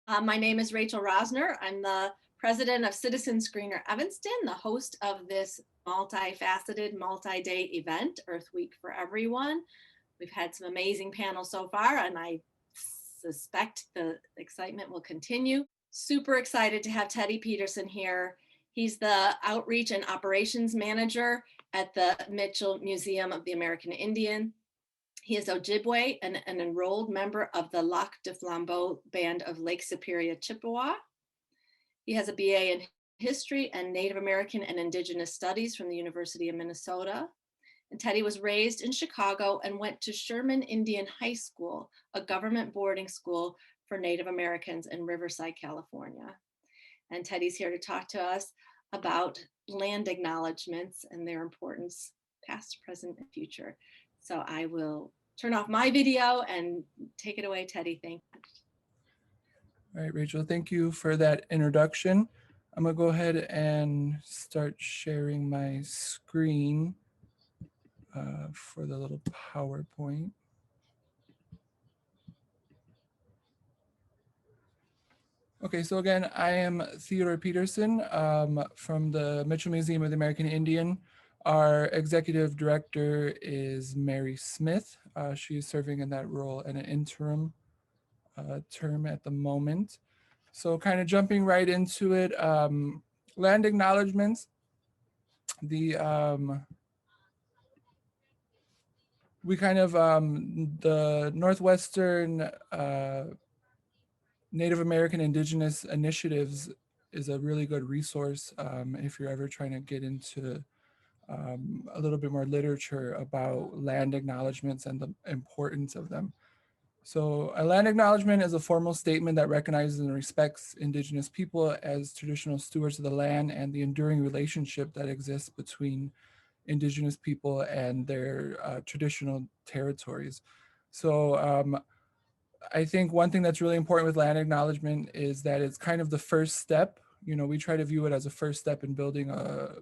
My name is Rachel Rosner. I'm the president of Citizen Screener Evanston, the host of this multifaceted, multi-day event, Earth Week for Everyone. We've had some amazing panels so far, and I suspect the excitement will continue. Super excited to have Teddy Peterson here. He's the Outreach and Operations Manager at the Mitchell Museum of the American Indian. He is Ojibwe and an enrolled member of the Lac de Flambeau Band of Lake Superior, Chippewa. He has a BA in History and Native American and Indigenous Studies from the University of Minnesota. And Teddy was raised in Chicago and went to Sherman Indian High School, a government boarding school for Native Americans in Riverside, California. And Teddy's here to talk to us about land acknowledgements and their importance, past, present, and future. So I will turn off my video and take it away, Teddy. Thank you. All right, Rachel, thank you for that introduction. I'm gonna go ahead and start sharing my screen for the little PowerPoint. Okay, so again, I am Theodore Peterson from the Mitchell Museum of the American Indian. Our executive director is Mary Smith. She is serving in that role in an interim term at the moment. So kind of jumping right into it, land acknowledgements. We kind of, the Northwestern Native American Indigenous Initiatives is a really good resource if you're ever trying to get into a little bit more literature about land acknowledgements and the importance of them. So a land acknowledgement is a formal statement that recognizes and respects Indigenous people as traditional stewards of the land and the enduring relationship that exists between Indigenous people and their traditional territories. So I think one thing that's really important with land acknowledgement is that it's kind of the first step. You know, we try to view it as a first step in building a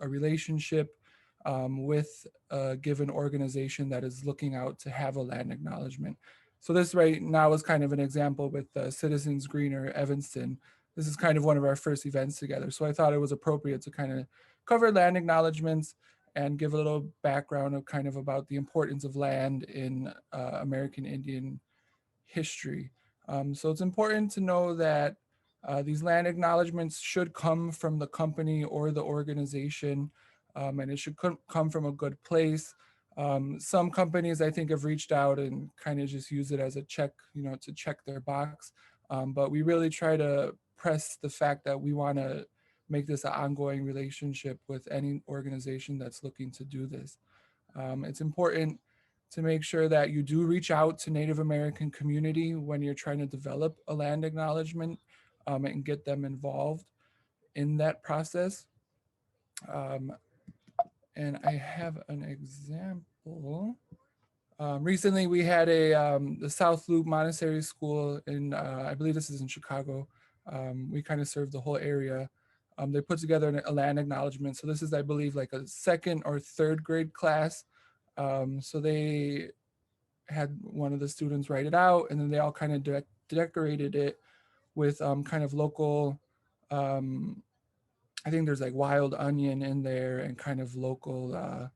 relationship with a given organization that is looking out to have a land acknowledgement. So this right now is kind of an example with Citizens Greener Evanston. This is kind of one of our first events together. So I thought it was appropriate to kind of cover land acknowledgements and give a little background of kind of about the importance of land in American Indian history. So it's important to know that these land acknowledgements should come from the company or the organization, and it should come from a good place. Some companies I think have reached out and kind of just use it as a check, you know, to check their box. But we really try to press the fact that we want to make this an ongoing relationship with any organization that's looking to do this. It's important to make sure that you do reach out to Native American community when you're trying to develop a land acknowledgement and get them involved in that process. And I have an example. Recently, we had the South Loop Monastery School in, I believe this is in Chicago. We kind of served the whole area. They put together a land acknowledgement. So this is, I believe, like a second or third grade class. So they had one of the students write it out, and then they all kind of decorated it with kind of local, I think there's like wild onion in there and kind of local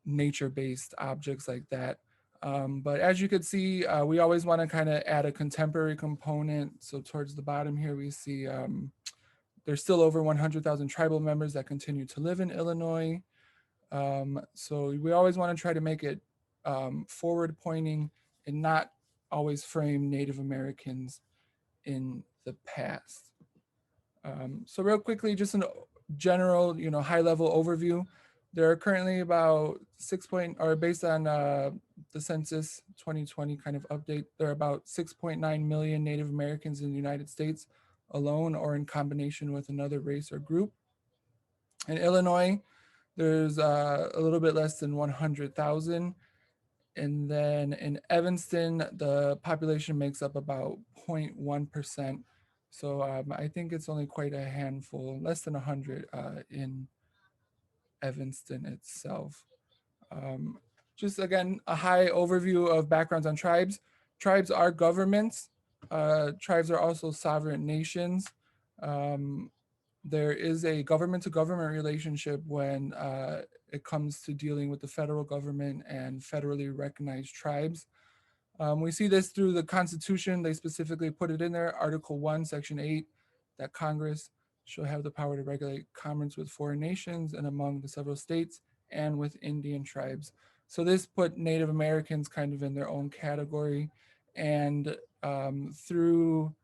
nature-based objects like that. But as you could see, we always want to kind of add a contemporary component. So towards the bottom here, we see there's still over 100,000 tribal members that continue to live in Illinois. So we always want to try to make it forward pointing and not always frame Native Americans in the past. So real quickly, just a general, you know, high level overview. There are currently about based on the census 2020 kind of update, there are about 6.9 million Native Americans in the United States alone or in combination with another race or group. In Illinois, there's a little bit less than 100,000. And then in Evanston, the population makes up about 0.1%. So I think it's only quite a handful, less than 100 in Evanston itself. Just again, a high overview of backgrounds on tribes. Tribes are governments. tribes are also sovereign nations. There is a government-to-government relationship when it comes to dealing with the federal government and federally recognized tribes. We see this through the Constitution. They specifically put it in there, Article 1, Section 8, that Congress shall have the power to regulate commerce with foreign nations and among the several states and with Indian tribes. So this put Native Americans kind of in their own category. And through,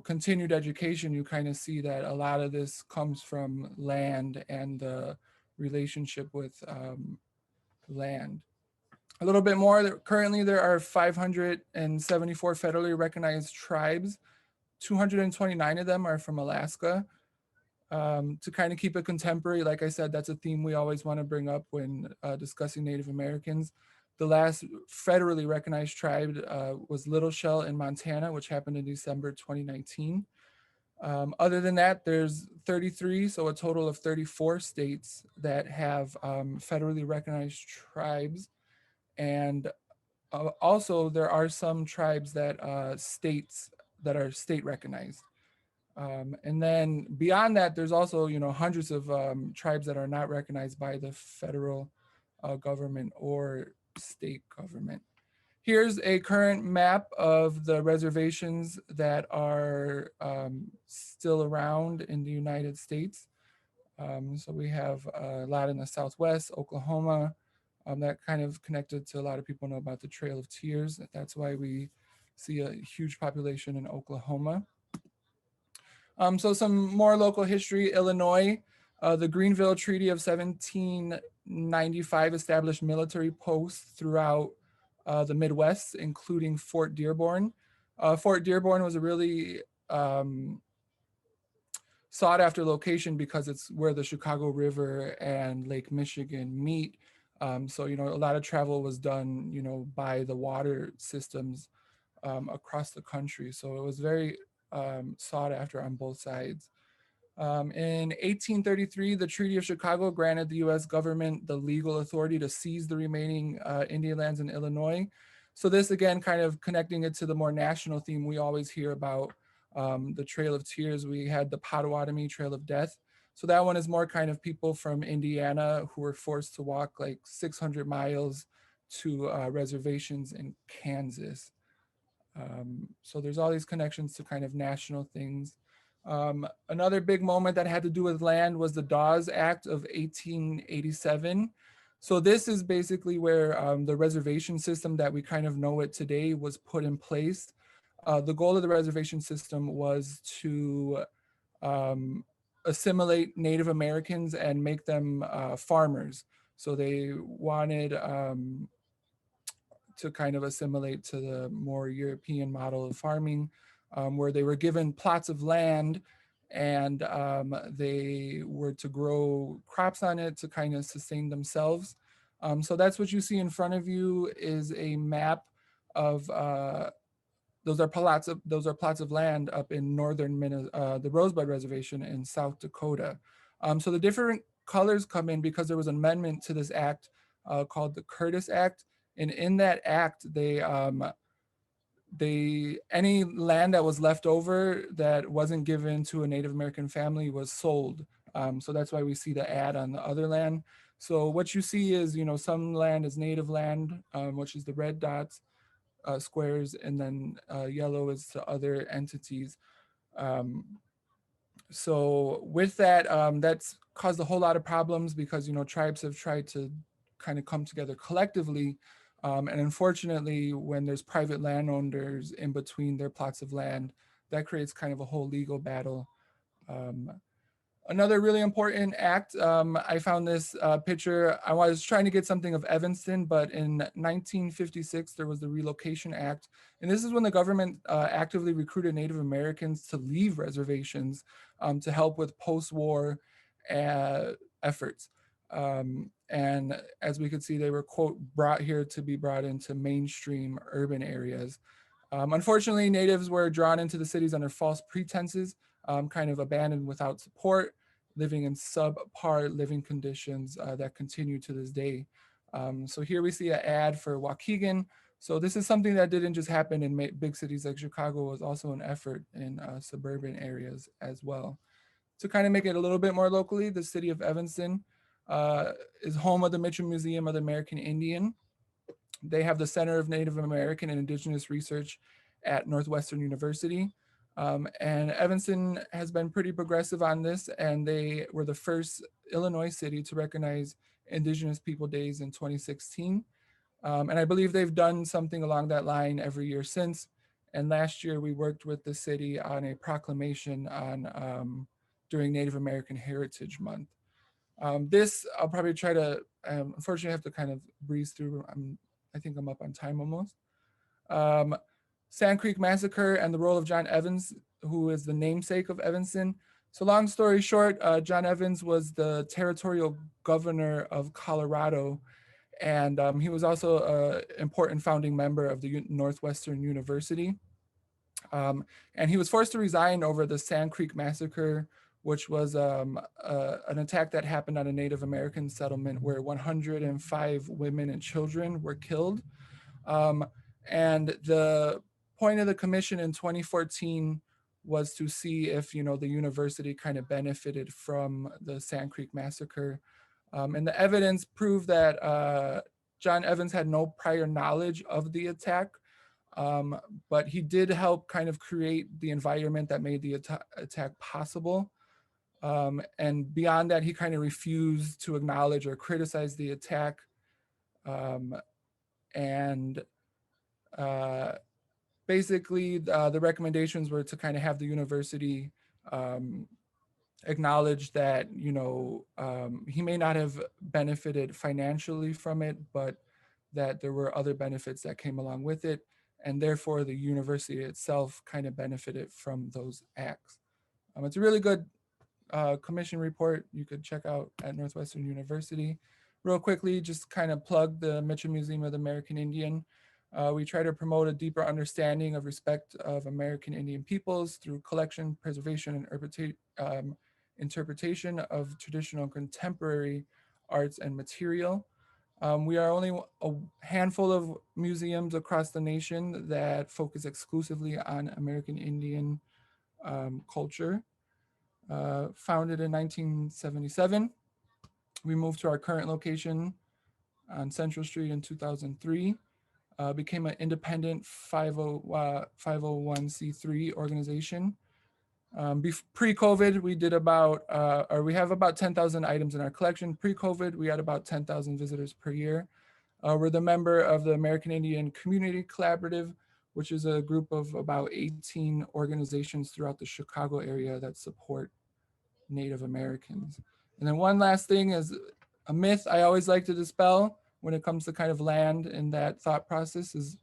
continued education, you kind of see that a lot of this comes from land and the relationship with land. A little bit more, currently there are 574 federally recognized tribes. 229 of them are from Alaska. To kind of keep it contemporary, like I said, that's a theme we always want to bring up when discussing Native Americans. The last federally recognized tribe was Little Shell in Montana, which happened in December 2019. Other than that, there's 33, so a total of 34 states that have federally recognized tribes. And also there are some tribes that states that are state recognized. And then beyond that, there's also, hundreds of tribes that are not recognized by the federal government or state government. Here's a current map of the reservations that are still around in the United States. So we have a lot in the Southwest, Oklahoma, that kind of connected to a lot of people know about the Trail of Tears. That's why we see a huge population in Oklahoma. So some more local history, Illinois, the Greenville Treaty of 1795 established military posts throughout the Midwest, including Fort Dearborn. Fort Dearborn was a really sought after location because it's where the Chicago River and Lake Michigan meet. So, a lot of travel was done, by the water systems across the country. So it was very sought after on both sides. In 1833, the Treaty of Chicago granted the US government the legal authority to seize the remaining Indian lands in Illinois. So this, again, kind of connecting it to the more national theme we always hear about, the Trail of Tears. We had the Potawatomi Trail of Death. So that one is more kind of people from Indiana who were forced to walk like 600 miles to reservations in Kansas. So there's all these connections to kind of national things. Another big moment that had to do with land was the Dawes Act of 1887. So this is basically where the reservation system that we kind of know it today was put in place. The goal of the reservation system was to assimilate Native Americans and make them farmers. So they wanted to kind of assimilate to the more European model of farming, where they were given plots of land and they were to grow crops on it to kind of sustain themselves. So that's what you see in front of you is a map of those are plots of land up in northern the Rosebud Reservation in South Dakota. So the different colors come in because there was an amendment to this act called the Curtis Act. And in that act, any land that was left over that wasn't given to a Native American family was sold. So that's why we see the ad on the other land. So what you see is, some land is native land, which is the red dots, squares, and then yellow is to other entities. So with that, that's caused a whole lot of problems because, tribes have tried to kind of come together collectively. And unfortunately, when there's private landowners in between their plots of land, that creates kind of a whole legal battle. Another really important act, I found this picture. I was trying to get something of Evanston, but in 1956, there was the Relocation Act. And this is when the government actively recruited Native Americans to leave reservations to help with post-war efforts. And as we could see, they were, quote, brought here to be brought into mainstream urban areas. Unfortunately, Natives were drawn into the cities under false pretenses, kind of abandoned without support, living in subpar living conditions that continue to this day. So here we see an ad for Waukegan, So this is something that didn't just happen in big cities like Chicago. It was also an effort in suburban areas as well. To kind of make it a little bit more locally, the city of Evanston is home of the Mitchell Museum of the American Indian. They have the Center of Native American and Indigenous Research at Northwestern University. And Evanston has been pretty progressive on this, and they were the first Illinois city to recognize Indigenous People Days in 2016. And I believe they've done something along that line every year since. And last year we worked with the city on a proclamation on during Native American Heritage Month. This I'll probably try to, unfortunately I have to kind of breeze through. I think I'm up on time almost. Sand Creek Massacre and the role of John Evans, who is the namesake of Evanston. So long story short, John Evans was the territorial governor of Colorado, and he was also an important founding member of the Northwestern University. And he was forced to resign over the Sand Creek Massacre, which was an attack that happened on a Native American settlement where 105 women and children were killed. And the point of the commission in 2014 was to see if, the university kind of benefited from the Sand Creek Massacre. And the evidence proved that John Evans had no prior knowledge of the attack, but he did help kind of create the environment that made the attack possible. And beyond that, he kind of refused to acknowledge or criticize the attack. Basically, the recommendations were to kind of have the university acknowledge that, he may not have benefited financially from it, but that there were other benefits that came along with it. And therefore, the university itself kind of benefited from those acts. It's a really good commission report you could check out at Northwestern University. Real quickly, just kind of plug the Mitchell Museum of the American Indian. We try to promote a deeper understanding of respect of American Indian peoples through collection, preservation, and interpretation of traditional and contemporary arts and material. We are only a handful of museums across the nation that focus exclusively on American Indian culture. Founded in 1977. We moved to our current location on Central Street in 2003. Became an independent 501c3 organization. Pre-COVID, we did we have about 10,000 items in our collection. Pre-COVID, we had about 10,000 visitors per year. We're the member of the American Indian Community Collaborative, which is a group of about 18 organizations throughout the Chicago area that support Native Americans. And then one last thing is a myth I always like to dispel when it comes to kind of land in that thought process is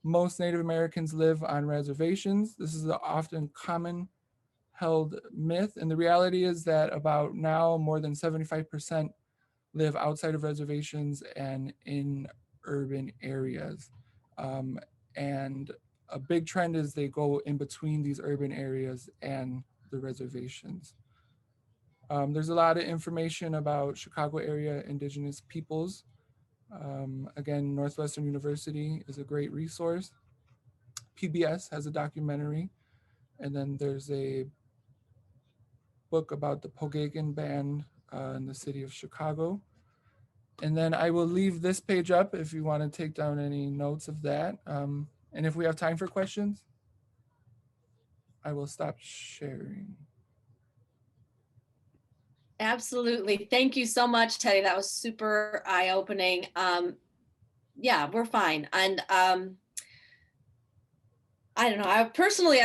most Native Americans live on reservations. This is an often common held myth. And the reality is that about now more than 75% live outside of reservations and in urban areas. And a big trend is they go in between these urban areas and the reservations. There's a lot of information about Chicago area Indigenous peoples. Again, Northwestern University is a great resource. PBS has a documentary, and then there's a book about the Pokagon band in the city of Chicago. And then I will leave this page up if you want to take down any notes of that. And if we have time for questions, I will stop sharing. Absolutely. Thank you so much, Teddy. That was super eye-opening. Yeah, we're fine. And I don't know. I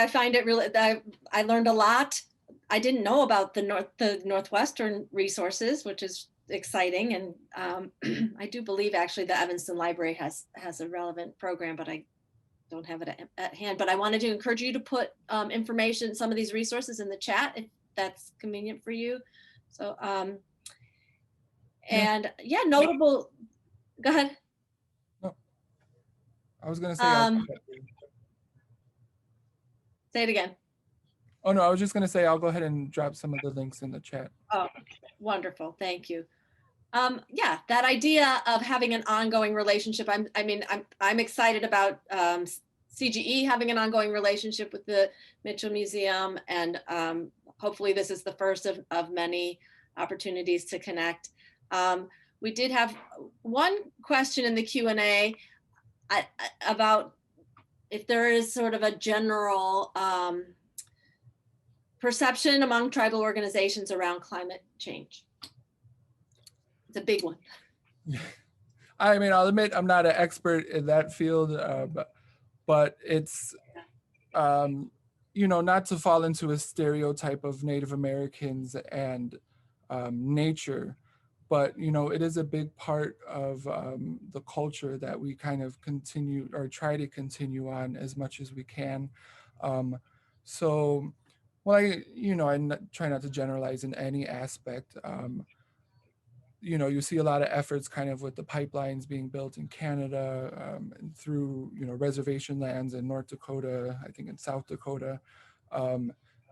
find it really, I learned a lot. I didn't know about the Northwestern resources, which is exciting. And I do believe actually the Evanston Library has a relevant program, but I don't have it at hand. But I wanted to encourage you to put information, some of these resources in the chat if that's convenient for you. So, and yeah, notable, go ahead. Oh, I was gonna say, Say it again. Oh no, I was just gonna say, I'll go ahead and drop some of the links in the chat. Oh, wonderful, thank you. Yeah, that idea of having an ongoing relationship. I'm excited about CGE having an ongoing relationship with the Mitchell Museum, and hopefully this is the first of many opportunities to connect. We did have one question in the Q&A about if there is sort of a general perception among tribal organizations around climate change. It's a big one. I mean, I'll admit I'm not an expert in that field, but it's, not to fall into a stereotype of Native Americans and nature, but, it is a big part of the culture that we kind of continue or try to continue on as much as we can. So, well, try not to generalize in any aspect. You see a lot of efforts kind of with the pipelines being built in Canada, and through, reservation lands in North Dakota, I think in South Dakota,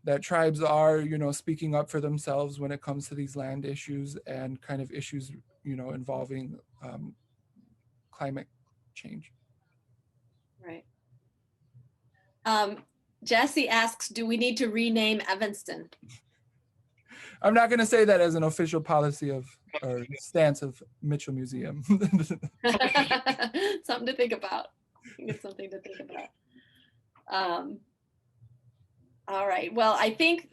that tribes are, speaking up for themselves when it comes to these land issues and kind of issues, involving climate change. Right. Jesse asks, do we need to rename Evanston? I'm not going to say that as an official policy or stance of Mitchell Museum. Something to think about. I think it's something to think about. All right. Well, I think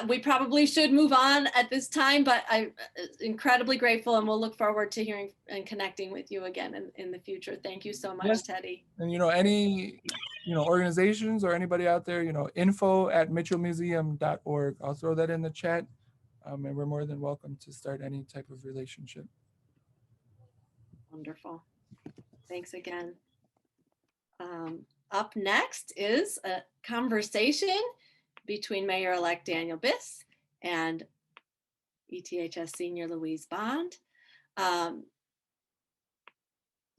we probably should move on at this time, but I'm incredibly grateful, and we'll look forward to hearing and connecting with you again in the future. Thank you so much, Yes. Teddy. And, any, organizations or anybody out there, info@mitchellmuseum.org. I'll throw that in the chat. And we're more than welcome to start any type of relationship. Wonderful. Thanks again. Up next is a conversation between Mayor-elect Daniel Biss and ETHS Senior Louise Bond.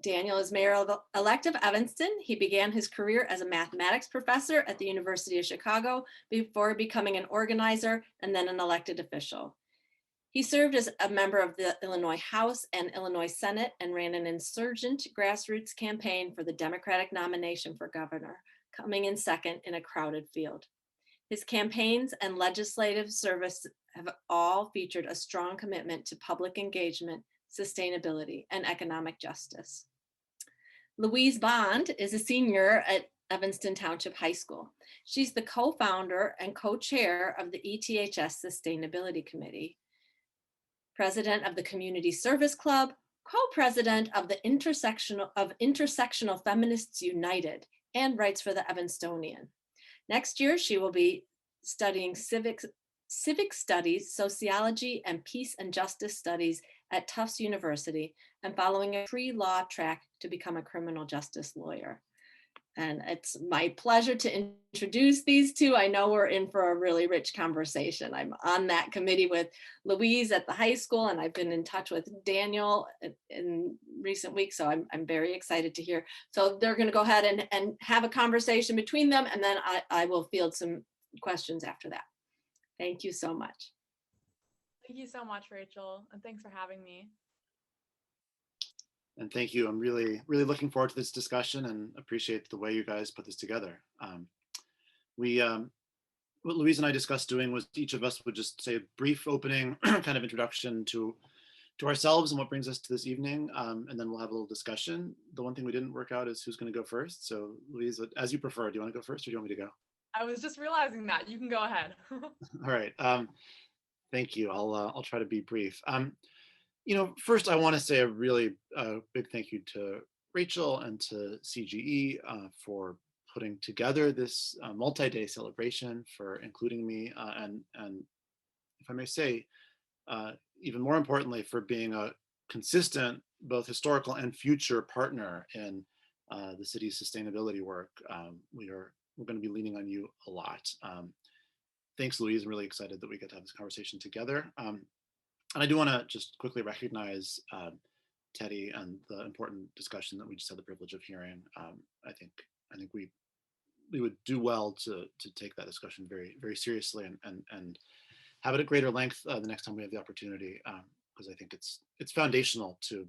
Daniel is Mayor-elect of Evanston. He began his career as a mathematics professor at the University of Chicago before becoming an organizer and then an elected official. He served as a member of the Illinois House and Illinois Senate and ran an insurgent grassroots campaign for the Democratic nomination for governor, coming in second in a crowded field. His campaigns and legislative service have all featured a strong commitment to public engagement, sustainability, and economic justice. Louise Bond is a senior at Evanston Township High School. She's the co-founder and co-chair of the ETHS Sustainability Committee, president of the Community Service Club, co-president of the Intersectional Feminists United, and writes for the Evanstonian. Next year, she will be studying civic studies, sociology, and peace and justice studies at Tufts University, and following a pre-law track to become a criminal justice lawyer. And it's my pleasure to introduce these two. I know we're in for a really rich conversation. I'm on that committee with Louise at the high school, and I've been in touch with Daniel in recent weeks, so I'm very excited to hear. So they're going to go ahead and have a conversation between them, and then I will field some questions after that. Thank you so much. Thank you so much, Rachel, and thanks for having me. And thank you. I'm really, really looking forward to this discussion and appreciate the way you guys put this together. What Louise and I discussed doing was each of us would just say a brief opening kind of introduction to ourselves and what brings us to this evening, and then we'll have a little discussion. The one thing we didn't work out is who's going to go first. So Louise, as you prefer, do you want to go first or do you want me to go? I was just realizing that. You can go ahead. All right. Thank you. I'll try to be brief. First I want to say a really big thank you to Rachel and to CGE for putting together this multi-day celebration, for including me, and if I may say, even more importantly, for being a consistent, both historical and future partner in the city's sustainability work. We're going to be leaning on you a lot. Thanks, Louise. I'm really excited that we get to have this conversation together. And I do want to just quickly recognize Teddy and the important discussion that we just had the privilege of hearing. I think we would do well to take that discussion very, very seriously and have it at greater length the next time we have the opportunity, because I think it's foundational to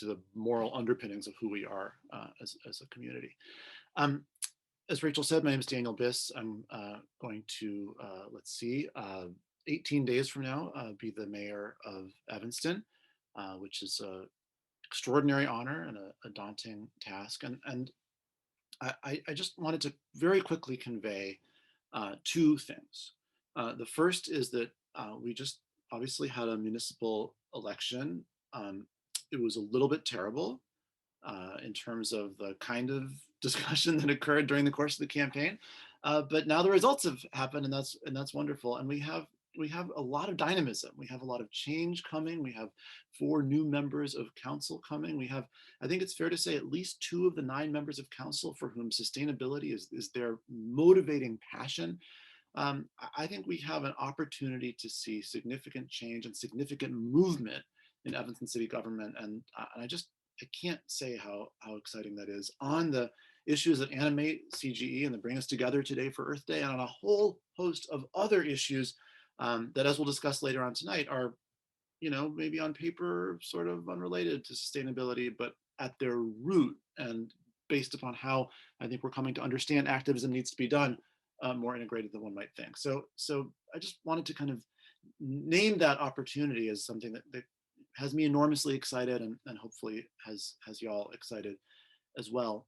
the moral underpinnings of who we are as a community. As Rachel said, my name is Daniel Biss. I'm going to, 18 days from now, be the mayor of Evanston, which is an extraordinary honor and a daunting task. And I just wanted to very quickly convey two things. The first is that we just obviously had a municipal election. It was a little bit terrible in terms of the kind of discussion that occurred during the course of the campaign. But now the results have happened, and that's wonderful. And we have a lot of dynamism. We have a lot of change coming. We have 4 new members of council coming. We have, I think it's fair to say, at least 2 of the 9 members of council for whom sustainability is their motivating passion. I think we have an opportunity to see significant change and significant movement in Evanston city government. And I can't say how exciting that is on the issues that animate CGE and that bring us together today for Earth Day, and on a whole host of other issues that, as we'll discuss later on tonight, are, maybe on paper sort of unrelated to sustainability, but at their root and based upon how I think we're coming to understand activism needs to be done, more integrated than one might think. So I just wanted to kind of name that opportunity as something that has me enormously excited, and hopefully has y'all excited as well.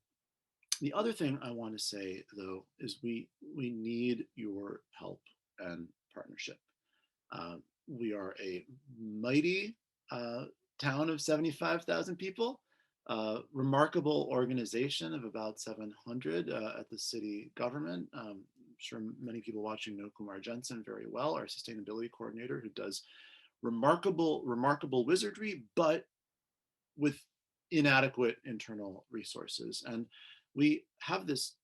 The other thing I want to say, though, is we need your help and partnership. We are a mighty town of 75,000 people, remarkable organization of about 700 at the city government. I'm sure many people watching know Kumar Jensen very well, our sustainability coordinator, who does remarkable wizardry, but with inadequate internal resources. And we have this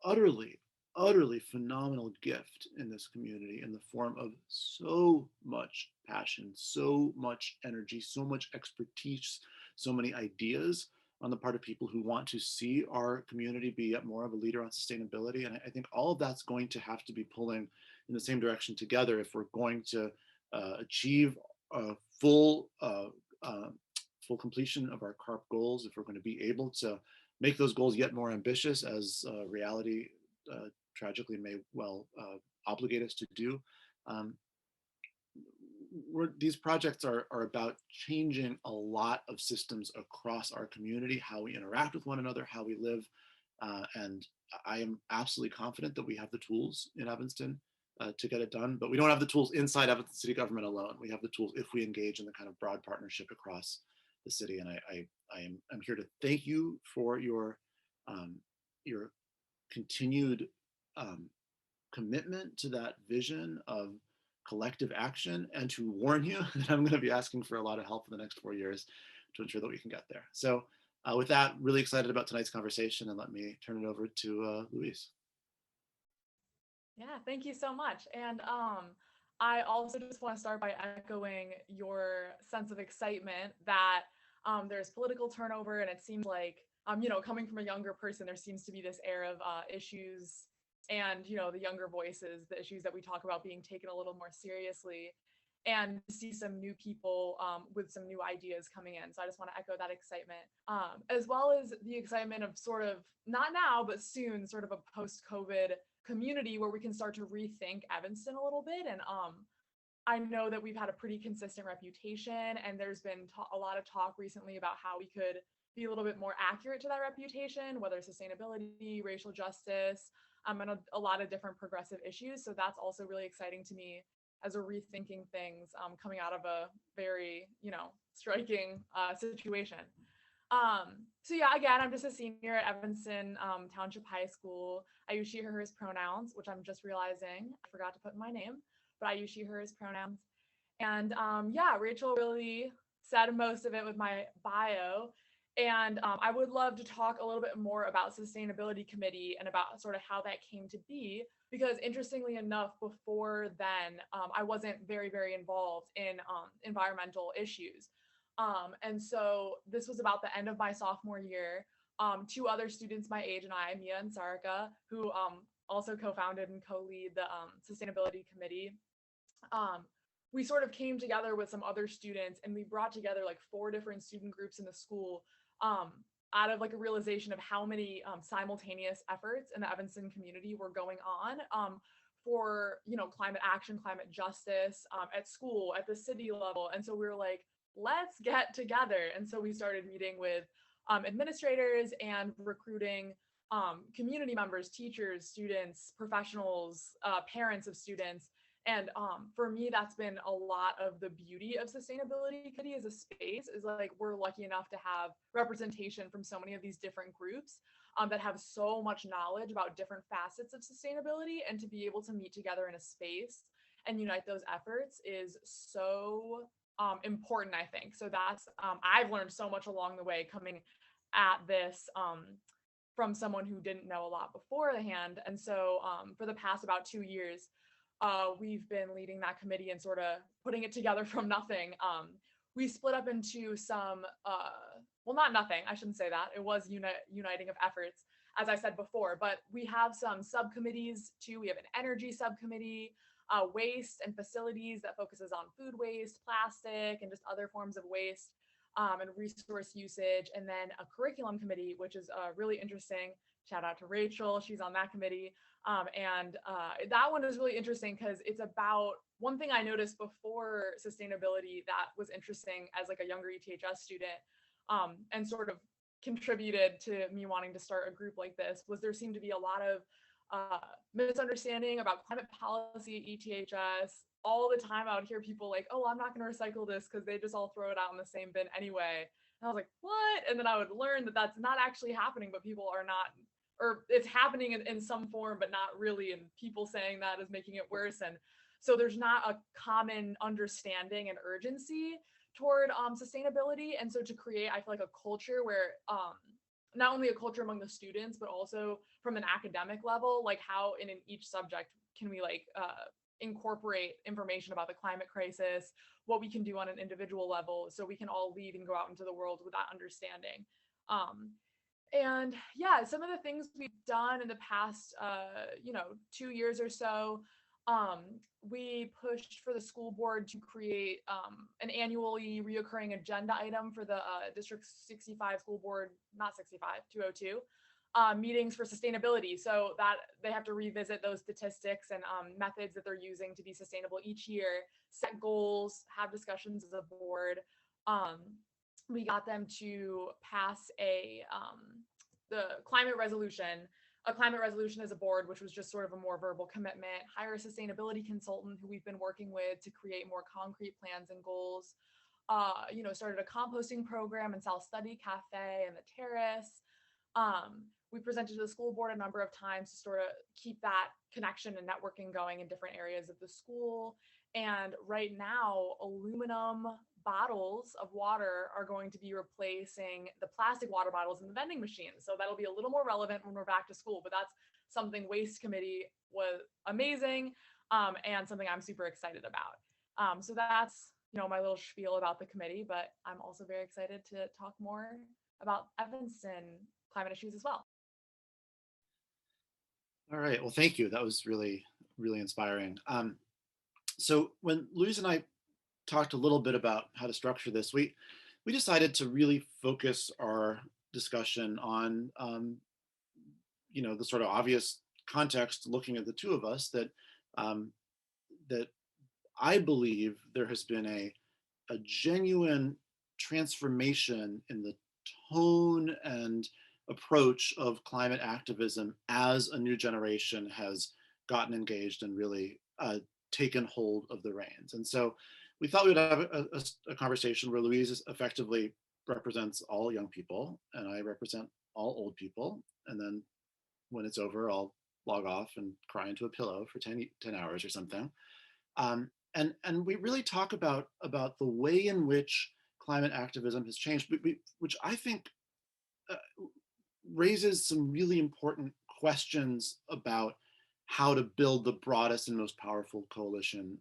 utterly phenomenal gift in this community in the form of so much passion, so much energy, so much expertise, so many ideas on the part of people who want to see our community be yet more of a leader on sustainability. And I think all of that's going to have to be pulling in the same direction together if we're going to achieve full completion of our CARP goals, if we're going to be able to make those goals yet more ambitious, as reality tragically may well obligate us to do. These projects are about changing a lot of systems across our community, how we interact with one another, how we live. And I am absolutely confident that we have the tools in Evanston to get it done, but we don't have the tools inside Evanston city government alone. We have the tools if we engage in the kind of broad partnership across the city. And I'm here to thank you for your continued commitment to that vision of collective action, and to warn you that I'm going to be asking for a lot of help in the next 4 years to ensure that we can get there. So with that, really excited about tonight's conversation, and let me turn it over to Louise. Yeah, thank you so much. And I also just want to start by echoing your sense of excitement that there's political turnover, and it seems like, coming from a younger person, there seems to be this air of issues and, the younger voices, the issues that we talk about being taken a little more seriously, and see some new people with some new ideas coming in. So I just want to echo that excitement, as well as the excitement of sort of, not now, but soon, sort of a post-COVID community where we can start to rethink Evanston a little bit. And I know that we've had a pretty consistent reputation, and there's been a lot of talk recently about how we could be a little bit more accurate to that reputation, whether sustainability, racial justice, and a lot of different progressive issues. So that's also really exciting to me as we're rethinking things coming out of a very, striking situation. So yeah, again, I'm just a senior at Evanston Township High School. I use she, her, hers pronouns, which I'm just realizing I forgot to put in my name, but I use she, hers pronouns. And yeah, Rachel really said most of it with my bio. And I would love to talk a little bit more about Sustainability Committee and about sort of how that came to be, because interestingly enough, before then, I wasn't very, very involved in environmental issues. And so this was about the end of my sophomore year. 2 other students my age and I, Mia and Sarika, who also co-founded and co-lead the Sustainability Committee, we sort of came together with some other students, and we brought together like 4 different student groups in the school, out of like a realization of how many simultaneous efforts in the Evanston community were going on, for, you know, climate action, climate justice, at school, at the city level. And so we were like, let's get together. And so we started meeting with administrators and recruiting community members, teachers, students, professionals, parents of students. And for me, that's been a lot of the beauty of Sustainability Committee as a space, is like we're lucky enough to have representation from so many of these different groups that have so much knowledge about different facets of sustainability, and to be able to meet together in a space and unite those efforts is so important, I think. So that's, I've learned so much along the way coming at this from someone who didn't know a lot beforehand. And so for the past about 2 years, we've been leading that committee and sort of putting it together from nothing. We split up into some, well, not nothing, I shouldn't say that. It was uniting of efforts, as I said before, but we have some subcommittees too. We have an energy subcommittee, waste and facilities that focuses on food waste, plastic, and just other forms of waste, and resource usage. And then a curriculum committee, which is really interesting. Shout out to Rachel, she's on that committee. And that one is really interesting because it's about one thing I noticed before sustainability that was interesting as like a younger ETHS student, and sort of contributed to me wanting to start a group like this, was there seemed to be a lot of misunderstanding about climate policy at ETHS. All the time I would hear people like, oh, I'm not going to recycle this because they just all throw it out in the same bin anyway. And I was like, what? And then I would learn that that's not actually happening, but people are not, or it's happening in some form, but not really. And people saying that is making it worse. And so there's not a common understanding and urgency toward sustainability. And so to create, I feel like, a culture where not only a culture among the students, but also from an academic level, like how in each subject can we like incorporate information about the climate crisis, what we can do on an individual level, so we can all leave and go out into the world with that understanding. And yeah, some of the things we've done in the past, 2 years or so, we pushed for the school board to create an annually reoccurring agenda item for the District 65 school board, not 65, 202, meetings for sustainability, so that they have to revisit those statistics and methods that they're using to be sustainable each year, set goals, have discussions as a board. We got them to pass the climate resolution. A climate resolution as a board, which was just sort of a more verbal commitment, hire a sustainability consultant who we've been working with to create more concrete plans and goals. Started a composting program in South Study Cafe and the Terrace. We presented to the school board a number of times to sort of keep that connection and networking going in different areas of the school. And right now, aluminum bottles of water are going to be replacing the plastic water bottles in the vending machines. So that'll be a little more relevant when we're back to school, but that's something Waste Committee was amazing, and something I'm super excited about. So that's, my little spiel about the committee, but I'm also very excited to talk more about Evanston climate issues as well. All right, well, thank you. That was really, really inspiring. So when Louise and I talked a little bit about how to structure this, we decided to really focus our discussion on, the sort of obvious context, looking at the two of us, that that I believe there has been a genuine transformation in the tone and approach of climate activism as a new generation has gotten engaged and really taken hold of the reins. And so we thought we'd have a conversation where Louise effectively represents all young people and I represent all old people. And then when it's over, I'll log off and cry into a pillow for 10 hours or something. And we really talk about the way in which climate activism has changed, which I think raises some really important questions about how to build the broadest and most powerful coalition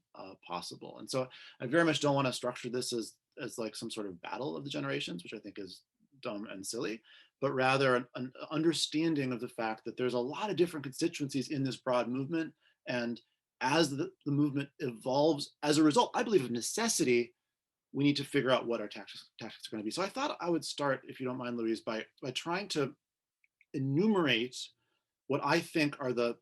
possible. And so I very much don't want to structure this as like some sort of battle of the generations, which I think is dumb and silly, but rather an understanding of the fact that there's a lot of different constituencies in this broad movement. And as the movement evolves as a result, I believe, of necessity, we need to figure out what our tactics are going to be. So I thought I would start, if you don't mind, Louise, by trying to enumerate what I think are the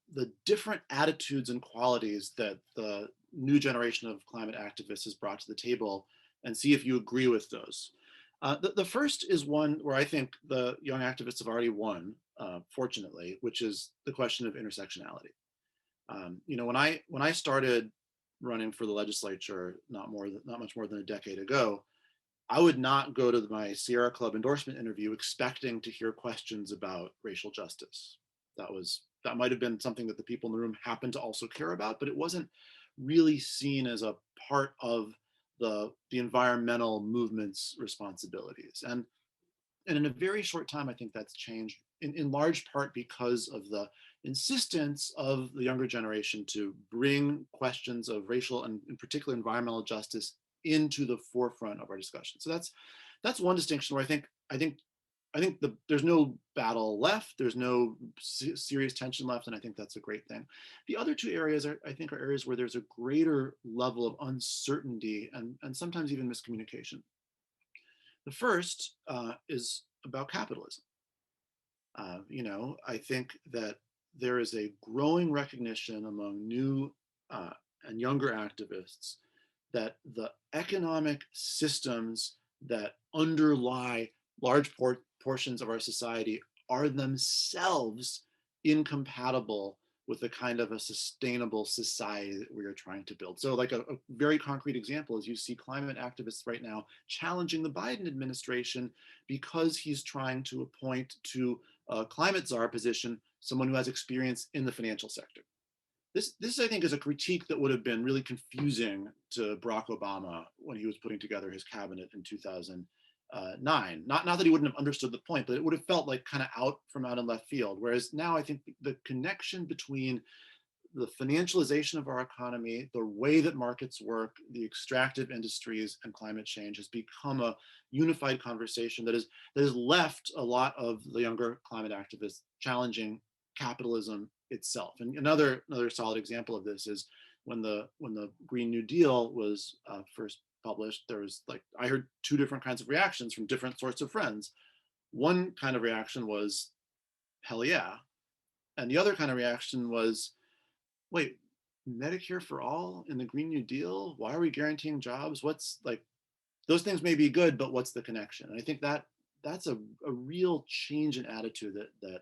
different attitudes and qualities that the new generation of climate activists has brought to the table, and see if you agree with those. The first is one where I think the young activists have already won, fortunately, which is the question of intersectionality. You know, when I started running for the legislature, not much more than a decade ago, I would not go to my Sierra Club endorsement interview expecting to hear questions about racial justice. That might have been something that the people in the room happened to also care about, but it wasn't really seen as a part of the environmental movement's responsibilities. And in a very short time, I think that's changed in large part because of the insistence of the younger generation to bring questions of racial and in particular environmental justice into the forefront of our discussion. So that's one distinction where I think there's no battle left. There's no serious tension left, and I think that's a great thing. The other two areas I think are areas where there's a greater level of uncertainty and sometimes even miscommunication. The first is about capitalism. You know, I think that there is a growing recognition among new and younger activists that the economic systems that underlie large portions of our society are themselves incompatible with the kind of a sustainable society that we are trying to build. So like a very concrete example is you see climate activists right now challenging the Biden administration because he's trying to appoint to a climate czar position someone who has experience in the financial sector. This I think is a critique that would have been really confusing to Barack Obama when he was putting together his cabinet in 2009. Not that he wouldn't have understood the point, but it would have felt like kind of out in left field. Whereas now I think the connection between the financialization of our economy, the way that markets work, the extractive industries, and climate change has become a unified conversation that has left a lot of the younger climate activists challenging capitalism itself. And another solid example of this is when the Green New Deal was first published, there was I heard two different kinds of reactions from different sorts of friends. One kind of reaction was, hell yeah. And the other kind of reaction was, wait, Medicare for all in the Green New Deal? Why are we guaranteeing jobs? What's those things may be good, but what's the connection? And I think that's a real change in attitude that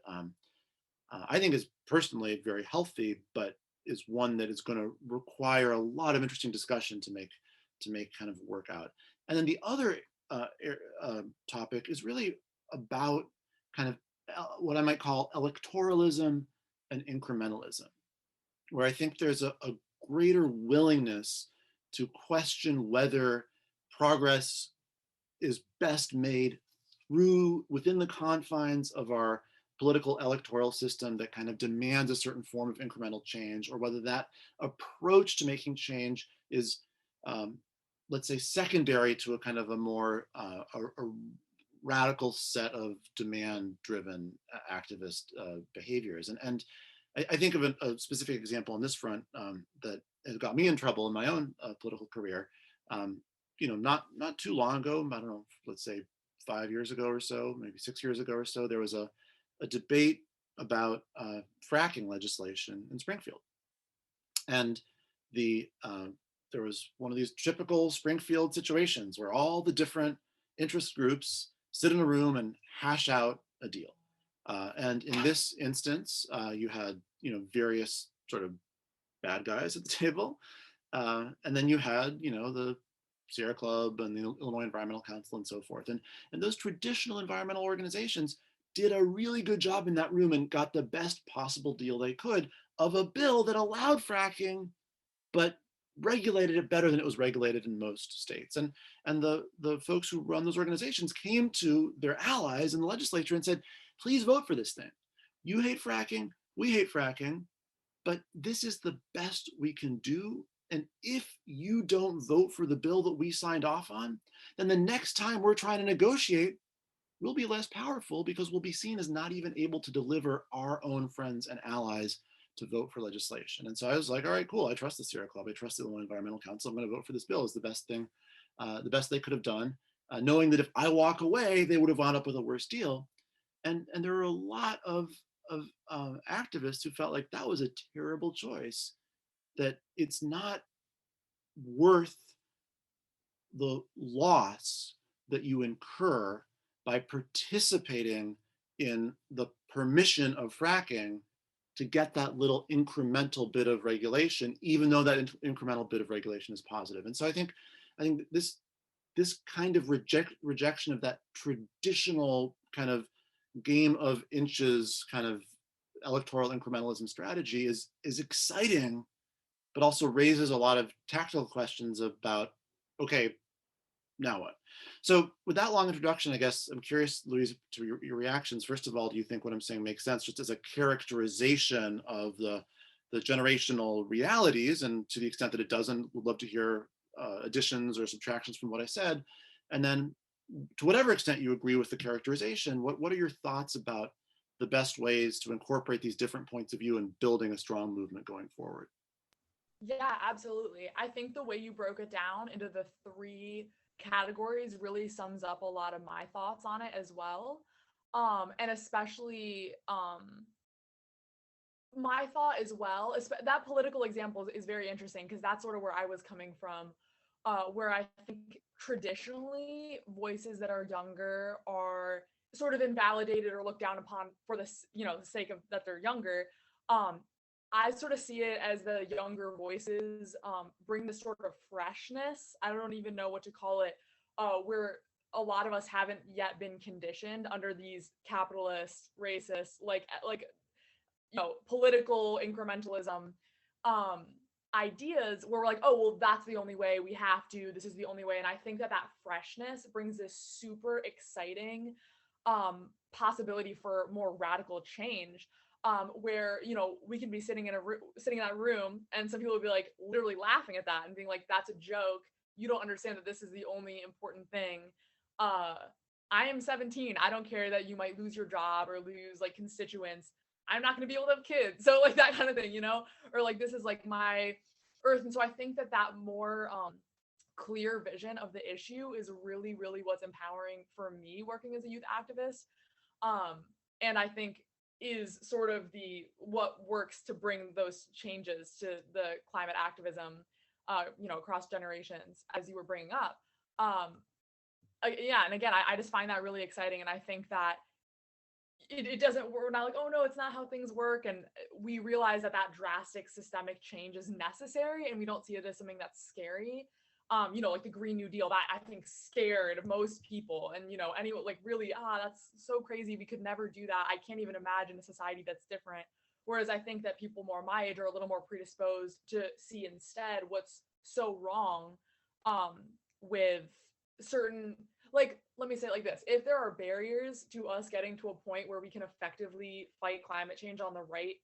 I think is personally very healthy, but is one that is going to require a lot of interesting discussion to make kind of work out. And then the other topic is really about kind of what I might call electoralism and incrementalism, where I think there's a greater willingness to question whether progress is best made within the confines of our political electoral system that kind of demands a certain form of incremental change, or whether that approach to making change is, let's say, secondary to a kind of a more a radical set of demand-driven activist behaviors. And I think of a specific example on this front that has got me in trouble in my own political career. You know, not too long ago, I don't know, let's say 5 years ago or so, maybe 6 years ago or so, there was a debate about fracking legislation in Springfield. And there was one of these typical Springfield situations where all the different interest groups sit in a room and hash out a deal. And in this instance, you had various sort of bad guys at the table. And then you had the Sierra Club and the Illinois Environmental Council and so forth. And those traditional environmental organizations did a really good job in that room and got the best possible deal they could of a bill that allowed fracking, but regulated it better than it was regulated in most states. And the folks who run those organizations came to their allies in the legislature and said, please vote for this thing. You hate fracking, we hate fracking, but this is the best we can do. And if you don't vote for the bill that we signed off on, then the next time we're trying to negotiate, we'll be less powerful because we'll be seen as not even able to deliver our own friends and allies to vote for legislation. And so I was like, all right, cool. I trust the Sierra Club. I trust the Illinois Environmental Council. I'm going to vote for this bill. Is the best thing, the best they could have done, knowing that if I walk away, they would have wound up with a worse deal. And there were a lot of activists who felt like that was a terrible choice, that it's not worth the loss that you incur by participating in the permission of fracking to get that little incremental bit of regulation, even though that incremental bit of regulation is positive. And so I think this kind of rejection of that traditional kind of game of inches kind of electoral incrementalism strategy is exciting, but also raises a lot of tactical questions about, okay, now what? So with that long introduction, I guess I'm curious, Louise, to your reactions. First of all, do you think what I'm saying makes sense just as a characterization of the generational realities? And to the extent that it doesn't, would love to hear additions or subtractions from what I said. And then to whatever extent you agree with the characterization, what are your thoughts about the best ways to incorporate these different points of view in building a strong movement going forward? Yeah, absolutely. I think the way you broke it down into the three categories really sums up a lot of my thoughts on it as well. And especially my thought as well, that political example is very interesting because that's sort of where I was coming from, where I think traditionally voices that are younger are sort of invalidated or looked down upon for this, the sake of that they're younger. I sort of see it as the younger voices bring this sort of freshness. I don't even know what to call it, where a lot of us haven't yet been conditioned under these capitalist, racist, like political incrementalism ideas where we're like, oh, well, that's the only way, we have to, this is the only way. And I think that freshness brings this super exciting possibility for more radical change, where we can be sitting in that room and some people will be like literally laughing at that and being like, that's a joke, you don't understand that this is the only important thing. I am 17, I don't care that you might lose your job or lose like constituents, I'm not going to be able to have kids. So like that kind of thing, or like, this is like my earth. And so I think that more clear vision of the issue is really, really what's empowering for me working as a youth activist. And I think is sort of what works to bring those changes to the climate activism, across generations, as you were bringing up. Yeah. And again, I just find that really exciting. And I think that it doesn't, we're not like, oh no, it's not how things work. And we realize that drastic systemic change is necessary and we don't see it as something that's scary. Like the Green New Deal, that I think scared most people. And, anyone like really, that's so crazy, we could never do that. I can't even imagine a society that's different. Whereas I think that people more my age are a little more predisposed to see instead what's so wrong with certain, like, let me say it like this. If there are barriers to us getting to a point where we can effectively fight climate change on the right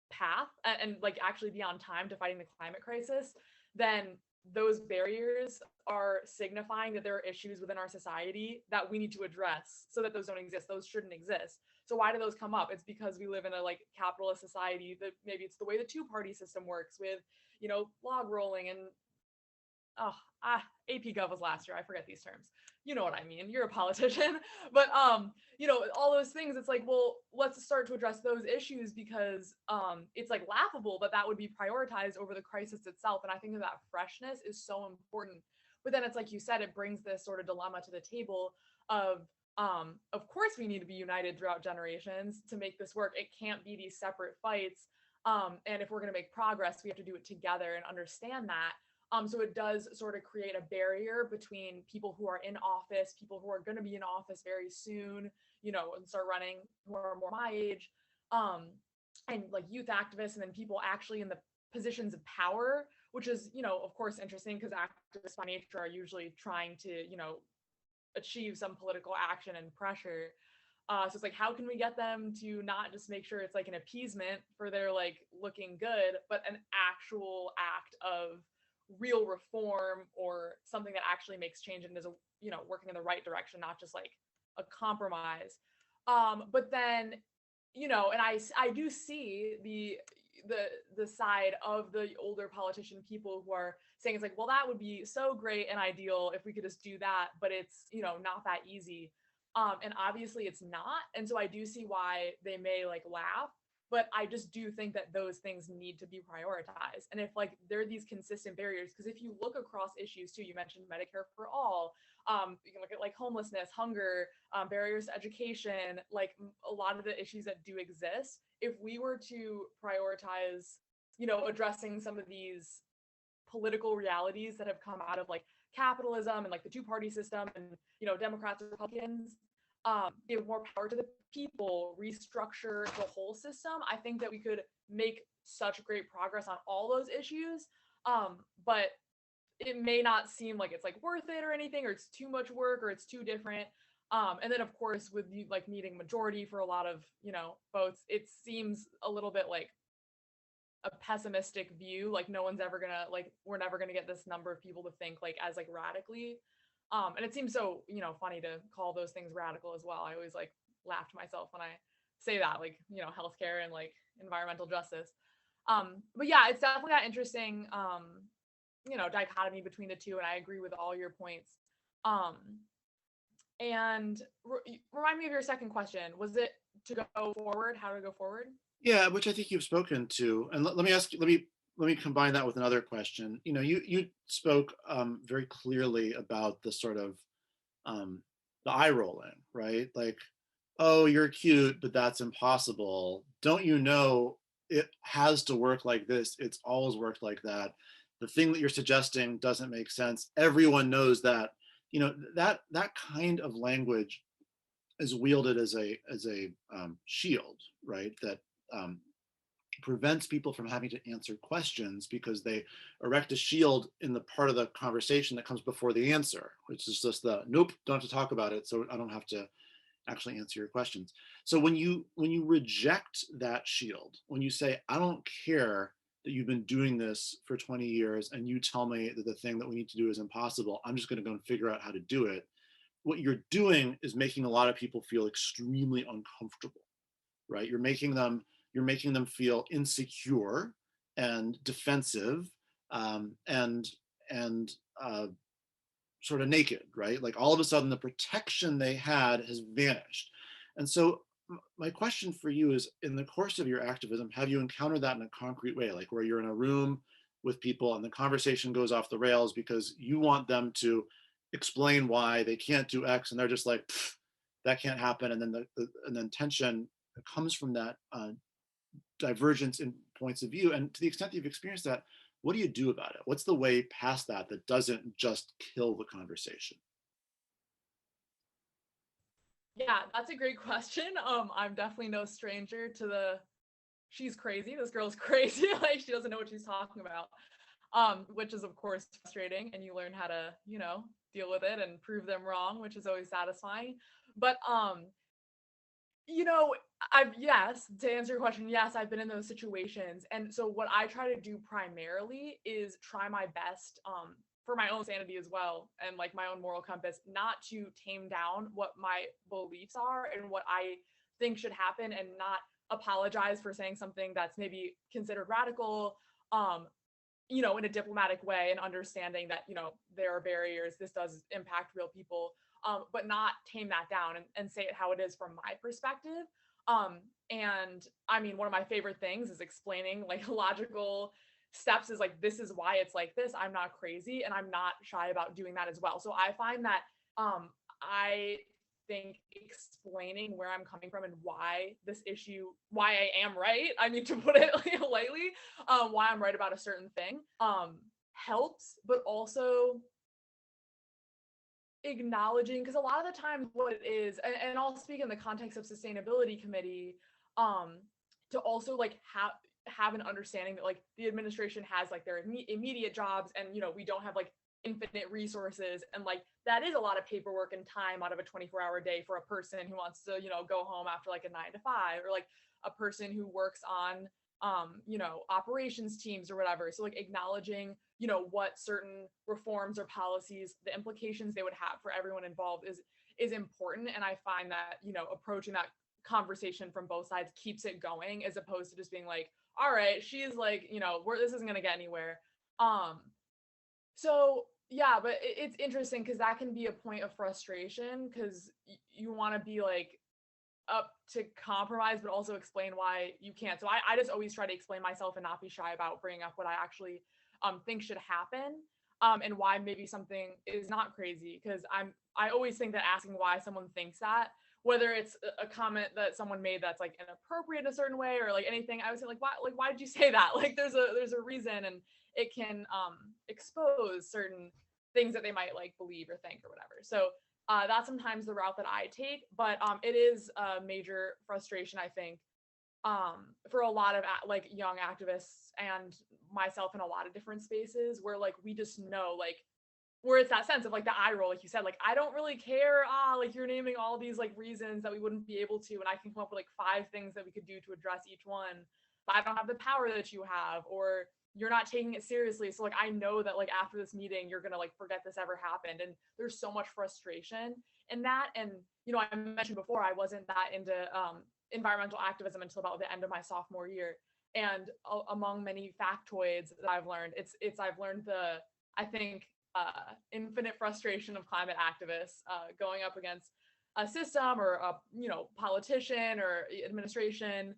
path and like actually be on time to fighting the climate crisis, then those barriers are signifying that there are issues within our society that we need to address so that those don't exist. Those shouldn't exist. So why do those come up? It's because we live in a like capitalist society, that maybe it's the way the two-party system works with, log rolling and AP Gov was last year. I forget these terms. You know what I mean. You're a politician. But, all those things, it's like, well, let's start to address those issues because it's like laughable that would be prioritized over the crisis itself. And I think that freshness is so important. But then it's like you said, it brings this sort of dilemma to the table of course, we need to be united throughout generations to make this work. It can't be these separate fights. And if we're going to make progress, we have to do it together and understand that. So it does sort of create a barrier between people who are in office, people who are going to be in office very soon, and start running, who are more my age, and like youth activists, and then people actually in the positions of power, which is, of course, interesting because activists by nature are usually trying to, achieve some political action and pressure. So it's like, how can we get them to not just make sure it's like an appeasement for their like looking good, but an actual act of real reform or something that actually makes change and is working in the right direction, not just like a compromise. But then you know, and I do see the side of the older politician people who are saying it's like, well, that would be so great and ideal if we could just do that, but it's, you know, not that easy. And obviously it's not. And so I do see why they may like laugh, but I just do think that those things need to be prioritized. And if like there are these consistent barriers, because if you look across issues too, you mentioned Medicare for all, you can look at like homelessness, hunger, barriers to education, like a lot of the issues that do exist. If we were to prioritize, you know, addressing some of these political realities that have come out of like capitalism and like the two-party system and, you know, Democrats and Republicans, give more power to the people, restructure the whole system, I think that we could make such great progress on all those issues. But it may not seem like it's like worth it or anything, or it's too much work, or it's too different. And then of course, with you like needing majority for a lot of, you know, votes, it seems a little bit like a pessimistic view. Like no one's ever gonna like we're never gonna get this number of people to think like as like radically. And it seems so, you know, funny to call those things radical as well. I always like laugh to myself when I say that, like, you know, healthcare and like environmental justice. But yeah, it's definitely that interesting you know, dichotomy between the two, and I agree with all your points. Um, and remind me of your second question. Was it to go forward? How to go forward? Yeah, which I think you've spoken to. And let me ask you, let me combine that with another question. You know, you spoke very clearly about the sort of the eye rolling, right? Like, oh, you're cute, but that's impossible. Don't you know it has to work like this? It's always worked like that. The thing that you're suggesting doesn't make sense. Everyone knows that. You know, that kind of language is wielded as a shield, right? That um, prevents people from having to answer questions because they erect a shield in the part of the conversation that comes before the answer, which is just the nope, don't have to talk about it, so I don't have to actually answer your questions. So when you reject that shield, when you say, I don't care that you've been doing this for 20 years and you tell me that the thing that we need to do is impossible, I'm just going to go and figure out how to do it. What you're doing is making a lot of people feel extremely uncomfortable, right? You're making them feel insecure and defensive, and sort of naked, right? Like all of a sudden the protection they had has vanished. And so my question for you is, in the course of your activism, have you encountered that in a concrete way, like where you're in a room with people and the conversation goes off the rails because you want them to explain why they can't do X and they're just like, that can't happen, and then and then tension comes from that divergence in points of view? And to the extent that you've experienced that, what do you do about it? What's the way past that that doesn't just kill the conversation? Yeah, that's a great question. I'm definitely no stranger to the she's crazy. This girl's crazy. Like she doesn't know what she's talking about. Which is of course frustrating, and you learn how to, you know, deal with it and prove them wrong, which is always satisfying. But you know, yes, to answer your question, yes, I've been in those situations. And so what I try to do primarily is try my best, for my own sanity as well, and like my own moral compass, not to tame down what my beliefs are and what I think should happen, and not apologize for saying something that's maybe considered radical, you know, in a diplomatic way, and understanding that, you know, there are barriers, this does impact real people, but not tame that down, and say it how it is from my perspective. And I mean, one of my favorite things is explaining like logical steps, is like, this is why it's like this. I'm not crazy, and I'm not shy about doing that as well. So I find that I think explaining where I'm coming from and why this issue, why I am right, I mean, to put it lightly, why I'm right about a certain thing, helps, but also acknowledging, because a lot of the times what it is, and I'll speak in the context of sustainability committee, to also like have an understanding that like the administration has like their immediate jobs, and you know, we don't have like infinite resources, and like that is a lot of paperwork and time out of a 24-hour day for a person who wants to, you know, go home after like a 9 to 5, or like a person who works on you know, operations teams or whatever. So like acknowledging, you know, what certain reforms or policies, the implications they would have for everyone involved is important. And I find that, you know, approaching that conversation from both sides keeps it going, as opposed to just being like, all right, she's like, this isn't going to get anywhere. So yeah, but it's interesting because that can be a point of frustration, because you want to be like up to compromise, but also explain why you can't. So I just always try to explain myself and not be shy about bringing up what I actually think should happen, and why maybe something is not crazy. Because I always think that asking why someone thinks that, whether it's a comment that someone made that's like inappropriate in a certain way, or like anything, I would say like, why did you say that? Like there's a reason, and it can expose certain things that they might like believe or think or whatever. So that's sometimes the route that I take, but it is a major frustration, I think, for a lot of like young activists and myself in a lot of different spaces, where like we just know, like, where it's that sense of like the eye roll, like you said, like, I don't really care, like you're naming all these like reasons that we wouldn't be able to, and I can come up with like 5 things that we could do to address each one, but I don't have the power that you have, or you're not taking it seriously. So like I know that like after this meeting you're gonna like forget this ever happened. And there's so much frustration in that. And I mentioned before, I wasn't that into environmental activism until about the end of my sophomore year. And among many factoids that I've learned, I've learned the, I think, infinite frustration of climate activists going up against a system or a politician or administration.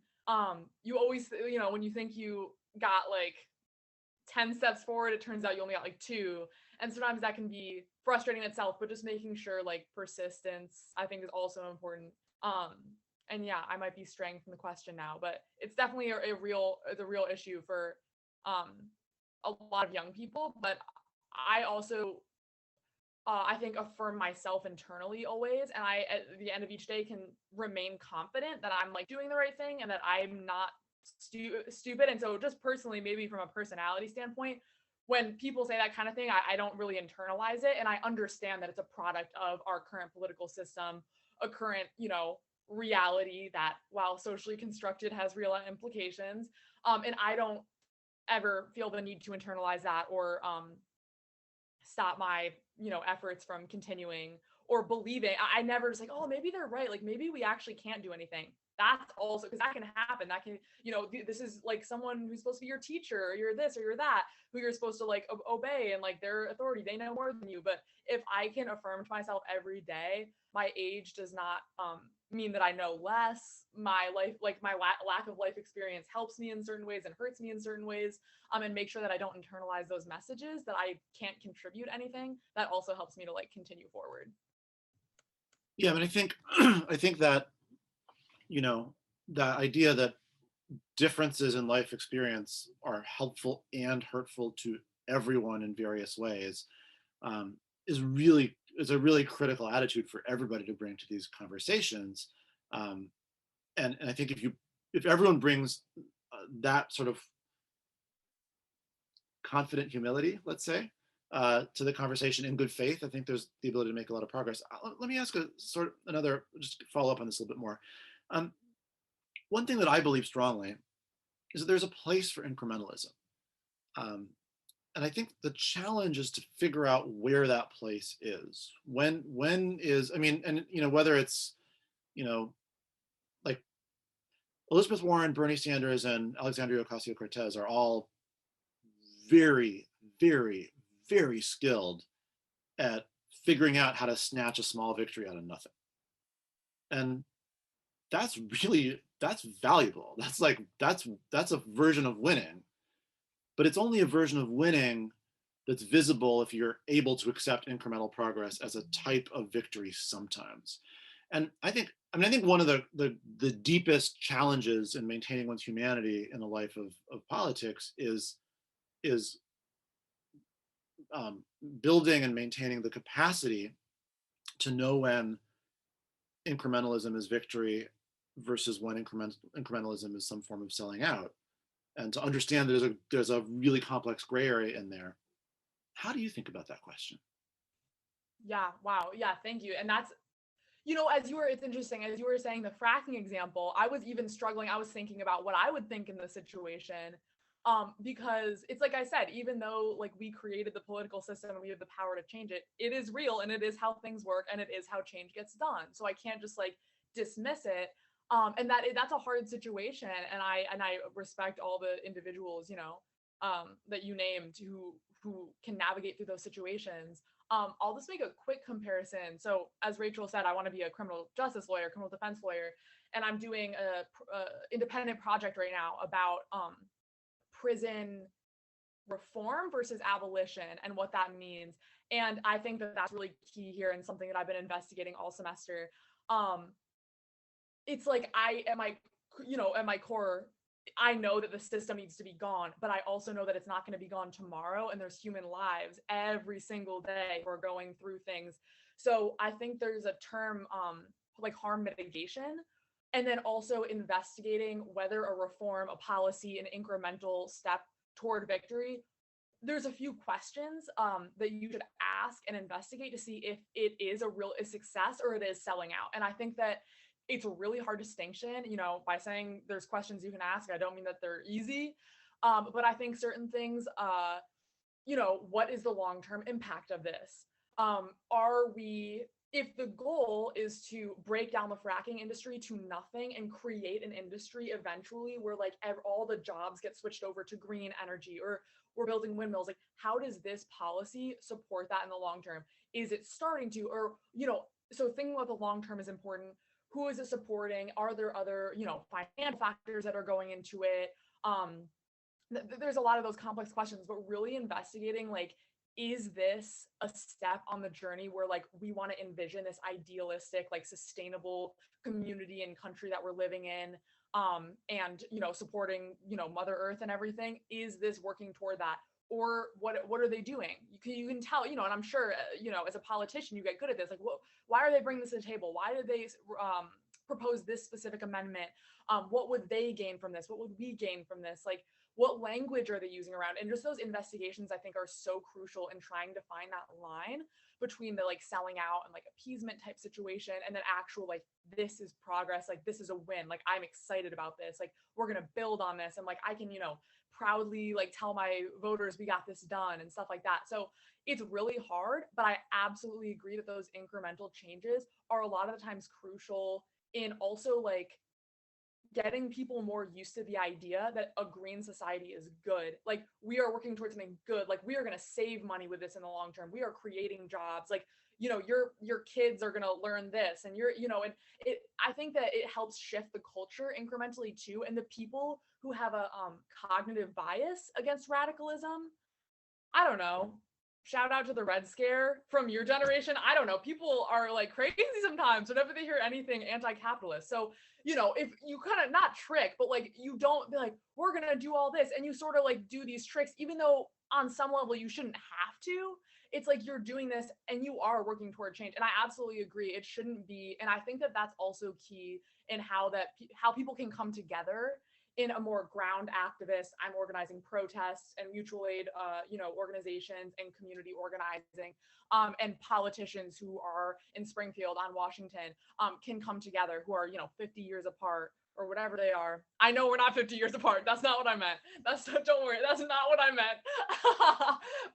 You always, when you think you got like 10 steps forward, it turns out you only got like 2. And sometimes that can be frustrating in itself, but just making sure like persistence, I think, is also important. And yeah, I might be straying from the question now, but it's definitely the real issue for a lot of young people. But I also I think affirm myself internally always, and I at the end of each day can remain confident that I'm like doing the right thing and that I'm not stupid. And so just personally, maybe from a personality standpoint, when people say that kind of thing, I don't really internalize it, and I understand that it's a product of our current political system, a current reality that, while socially constructed, has real implications, and I don't ever feel the need to internalize that or stop my efforts from continuing or believing. I never just like, oh, maybe they're right, like maybe we actually can't do anything. That's also, because that can happen, that can, this is like someone who's supposed to be your teacher, or you're this or you're that, who you're supposed to like obey, and like their authority, they know more than you. But if I can affirm to myself every day, my age does not mean that I know less. My life, like my lack of life experience, helps me in certain ways and hurts me in certain ways, and make sure that I don't internalize those messages that I can't contribute anything. That also helps me to like continue forward. Yeah, but I think that the idea that differences in life experience are helpful and hurtful to everyone in various ways is a really critical attitude for everybody to bring to these conversations. And I think if everyone brings that sort of confident humility, let's say, to the conversation in good faith, I think there's the ability to make a lot of progress. Let me ask just follow up on this a little bit more. One thing that I believe strongly is that there's a place for incrementalism. And I think the challenge is to figure out where that place is. When is, I mean, and whether it's, like Elizabeth Warren, Bernie Sanders, and Alexandria Ocasio-Cortez are all very, very, very skilled at figuring out how to snatch a small victory out of nothing. And that's valuable. That's a version of winning, but it's only a version of winning that's visible if you're able to accept incremental progress as a type of victory sometimes. And I think one of the deepest challenges in maintaining one's humanity in the life of politics is building and maintaining the capacity to know when incrementalism is victory versus when incrementalism is some form of selling out, and to understand that there's a really complex gray area in there. How do you think about that question? Yeah, wow. Yeah, thank you. And that's, it's interesting, as you were saying the fracking example, I was even struggling. I was thinking about what I would think in the situation, because it's like I said, even though like we created the political system and we have the power to change it, it is real and it is how things work and it is how change gets done. So I can't just like dismiss it. That's a hard situation. And I respect all the individuals, that you named who can navigate through those situations. I'll just make a quick comparison. So as Rachel said, I want to be a criminal justice lawyer, criminal defense lawyer, and I'm doing a independent project right now about prison reform versus abolition and what that means. And I think that that's really key here and something that I've been investigating all semester. It's like at my core, I know that the system needs to be gone, but I also know that it's not going to be gone tomorrow. And there's human lives every single day who are going through things. So I think there's a term like harm mitigation, and then also investigating whether a reform, a policy, an incremental step toward victory. There's a few questions that you should ask and investigate to see if it is a success or it is selling out. And I think that it's a really hard distinction, by saying there's questions you can ask. I don't mean that they're easy, but I think certain things, what is the long-term impact of this? If the goal is to break down the fracking industry to nothing and create an industry eventually where like all the jobs get switched over to green energy, or we're building windmills, like how does this policy support that in the long term? Is it starting to, or, so thinking about the long term is important. Who is it supporting? Are there other, financial factors that are going into it? There's a lot of those complex questions, but really investigating, like, is this a step on the journey where like we want to envision this idealistic, like sustainable community and country that we're living in, and supporting Mother Earth and everything? Is this working toward that? Or what are they doing? You can tell, and I'm sure, as a politician, you get good at this. Like, why are they bringing this to the table? Why did they propose this specific amendment? What would they gain from this? What would we gain from this? Like, what language are they using around? And just those investigations, I think, are so crucial in trying to find that line between the like selling out and like appeasement type situation, and then actual like, this is progress, like this is a win, like I'm excited about this, like we're gonna build on this, and like I can proudly like tell my voters we got this done and stuff like that. So it's really hard, but I absolutely agree that those incremental changes are a lot of the times crucial in also like getting people more used to the idea that a green society is good. Like we are working towards something good. Like we are going to save money with this in the long term. We are creating jobs. Like, your kids are going to learn this, and and I think that it helps shift the culture incrementally too. And the people who have a cognitive bias against radicalism, I don't know, shout out to the Red Scare from your generation. I don't know. People are like crazy sometimes whenever they hear anything anti-capitalist. So, if you kind of not trick, but like you don't be like, we're going to do all this, and you sort of like do these tricks, even though on some level you shouldn't have to. It's like you're doing this and you are working toward change. And I absolutely agree. It shouldn't be. And I think that that's also key in how people can come together in a more ground activist. I'm organizing protests and mutual aid, organizations and community organizing, and politicians who are in Springfield on Washington can come together, who are 50 years apart or whatever they are. I know we're not 50 years apart. That's not what I meant. Don't worry. That's not what I meant.